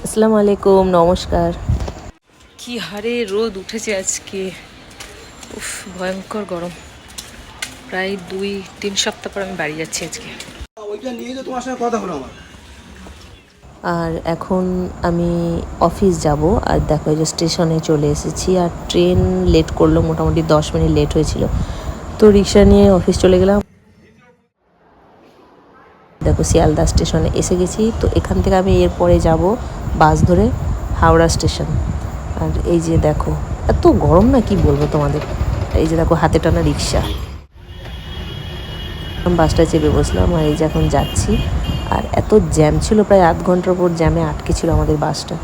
আসসালামু আলাইকুম, নমস্কার। কি হারে রোদ উঠেছে আজকে, উফ ভয়ঙ্কর গরম। প্রায় 2-3 সপ্তাহ পর আমি বাড়ি যাচ্ছি আজকে। ওইটা নিয়ে যে তোমার সঙ্গে কথা হলো আমার। আর এখন আমি অফিস যাব। আর দেখো এই যে স্টেশনে চলে এসেছি। আর ট্রেন লেট করলো, মোটামুটি 10 মিনিট লেট হয়েছিল। তো রিক্সা নিয়ে অফিস চলে গেলাম। দেখো শিয়ালদা স্টেশনে এসে গেছি। তো এখান থেকে আমি এরপরে যাব বাস ধরে হাওড়া স্টেশন। আর এই যে দেখো এত গরম না, কি বলবো তোমাদের। এই যে দেখো হাতে টানা রিক্সা, বাসটা চেপে বসলাম। আর এই যে এখন যাচ্ছি। আর এত জ্যাম ছিল, প্রায় আধ ঘন্টার উপর জ্যামে আটকে ছিল আমাদের বাসটা।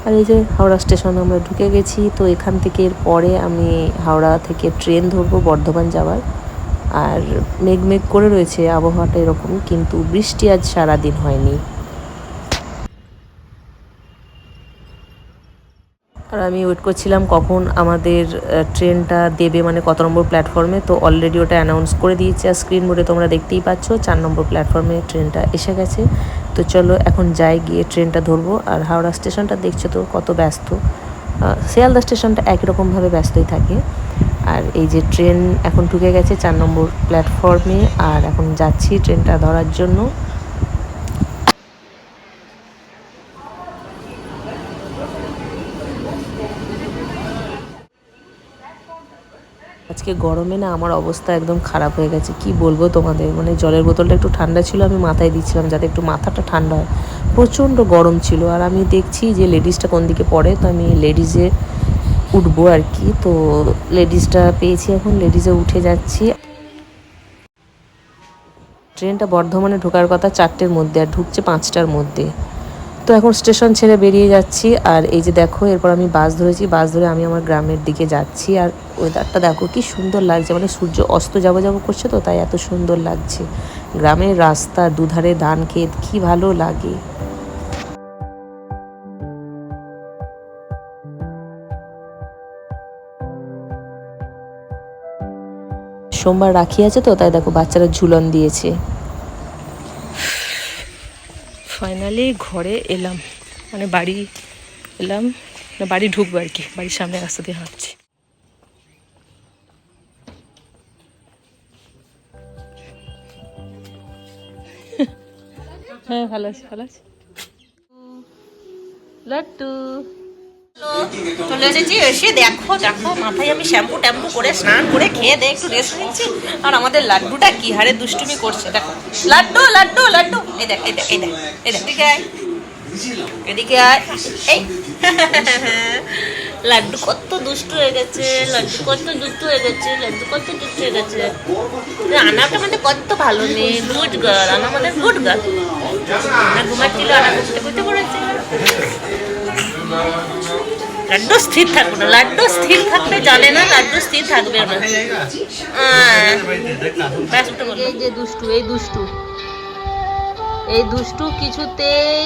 আর এই যে হাওড়া স্টেশনে আমরা ঢুকে গেছি। তো এখান থেকে এরপরে আমি হাওড়া থেকে ট্রেন ধরবো বর্ধমান যাওয়ার। আর মেঘ করে রয়েছে আবহাওয়াটা এরকম, কিন্তু বৃষ্টি আজ সারাদিন হয়নি। আর আমি ওয়েট করছিলাম কখন আমাদের ট্রেনটা দেবে, মানে কত নম্বর প্ল্যাটফর্মে। তো অলরেডি ওটা অ্যানাউন্স করে দিয়েছে, আর স্ক্রিন বোর্ডে তোমরা দেখতেই পাচ্ছ 4 নম্বর প্ল্যাটফর্মে ট্রেনটা এসে গেছে। তো চলো এখন যাই, গিয়ে ট্রেনটা ধরবো। আর হাওড়া স্টেশনটা দেখছো তো কত ব্যস্ত। শিয়ালদা স্টেশনটা একই রকমভাবে ব্যস্তই থাকে। আর এই যে ট্রেন এখন ঢুকে গেছে 4 নম্বর প্ল্যাটফর্মে। আর এখন যাচ্ছি ট্রেনটা ধরার জন্য। আজকে গরমে না আমার অবস্থা একদম খারাপ হয়ে গেছে, কি বলবো তোমাদের। মানে জলের বোতলটা একটু ঠান্ডা ছিল, আমি মাথায় দিচ্ছিলাম যাতে একটু মাথাটা ঠান্ডা হয়। প্রচণ্ড গরম ছিল। আর আমি দেখছি যে লেডিসটা কোন দিকে পড়ে, তো আমি লেডিসে উঠবো আর কি। তো লেডিসটা পেয়েছি, এখন লেডিসে উঠে যাচ্ছি। ট্রেনটা বর্ধমানে ঢোকার কথা 4টের মধ্যে, আর ঢুকছে 5টার মধ্যে। তো এখন স্টেশন ছেড়ে বেরিয়ে যাচ্ছি। আর এই যে দেখো এরপর আমি বাস ধরেছি, বাস ধরে আমি আমার গ্রামের দিকে যাচ্ছি। আর ওয়েদারটা দেখো কি সুন্দর লাগছে, মানে সূর্য অস্ত যাবো করছে, তো তাই এত সুন্দর লাগছে। গ্রামের রাস্তা, দুধারে ধান ক্ষেত, কি ভালো লাগে। সোমবার রাখি আছে, তো তাই দেখো বাচ্চারা ঝুলন দিয়েছে। ফাইনালি ঘরে এলাম, মানে বাড়ি এলাম, বাড়ি ঢুকবো আর কি। বাড়ির সামনে রাস্তা দিয়ে হাঁটছি। হ্যাঁ ভালো আছি, ভালো আছি। লাড্ডু চলে এসেছি। এসে দেখো দেখো মাথায় আমি শ্যাম্পু ট্যাম্পু করে স্নান করে খেয়ে দিয়ে একটু রেস্ট নিচ্ছি। আর আমাদের লাড্ডুটা কি হারে দুষ্টুমি করছে দেখো। লাড্ডু লাড্ডু লাড্ডু, এই দেখ এই দেখ এই দেখ এই দেখ, এদিকে আয়, এদিকে আয়। এই লাড্ডু কত দুষ্টু হয়ে গেছে, লাড্ডু কত দুষ্টু হয়ে গেছে, লাড্ডু কত দুষ্টু হয়ে গেছে। আনাটা আমাদের কত ভালো মেয়ে, গুড গার্ল। আনা আমাদের গুড গার্ল। আনা ঘুমাচ্ছিল, আনা ঘুমতে ঘুরতে পড়েছে। লাড্ডু স্থির থাকবে না, লাড্ডু স্থির থাকতে জানে না, লাড্ডু স্থির থাকবে না। এই যে দুষ্টু, এই দুষ্টু, এই দুষ্টু কিছুতেই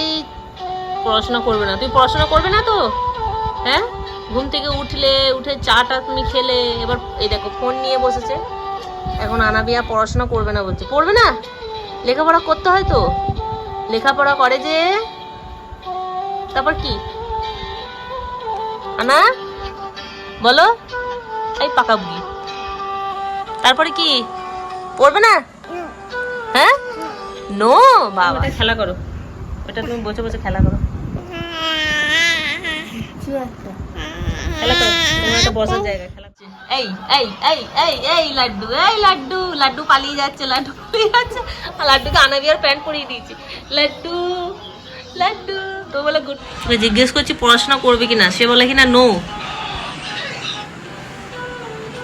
পড়াশোনা করবে না। তুমি পড়াশোনা করবে না তো? হ্যাঁ, ঘুম থেকে উঠে চাটা তুমি খেলে, এবার এই দেখো ফোন নিয়ে বসেছে। এখন আনাবিয়া পড়াশোনা করবে না বলছে। পড়বে না, লেখাপড়া করতে হয় তো, লেখাপড়া করে যে। তারপর কি আনা বলো, এই পাকা বুড়ি, তারপরে কি পড়বে না? হ্যাঁ নো বাবা, খেলা করো, ওটা তুমি বসে বসে খেলা করো, খেলা করো, তোমার একটা বসার জায়গা, খেলা। এই এই এই এই এই লাড্ডু, এই লাড্ডু, লাড্ডু পালিয়ে যাচ্ছে, লাড্ডু পালিয়ে যাচ্ছে। আর লাড্ডুকে আনাবিয়ার প্যান্ট পরিয়ে দিয়েছি। লাড্ডু লাড্ডু তো বলে গুড। জিজ্ঞেস করছি পড়াশোনা করবে কিনা, সে বলে কিনা নো।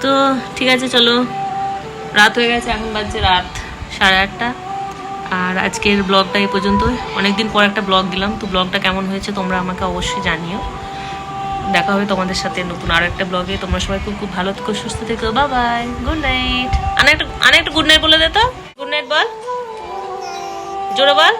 তো ঠিক আছে চলো, রাত হয়ে গেছে, এখন বাজছে রাত 8:30। আর আজকের ব্লগটা এই পর্যন্ত। অনেকদিন পর একটা ব্লগ দিলাম, তো ব্লগটা কেমন হয়েছে তোমরা আমাকে অবশ্যই জানিও। দেখা হবে তোমাদের সাথে নতুন আর একটা ব্লগে। তোমরা সবাই খুব খুব ভালো থেকো, সুস্থ থেকো, বাই বাই, গুড নাইট। আনা একটা গুড নাইট বলে দে তো, গুড নাইট বল, জোরে বল।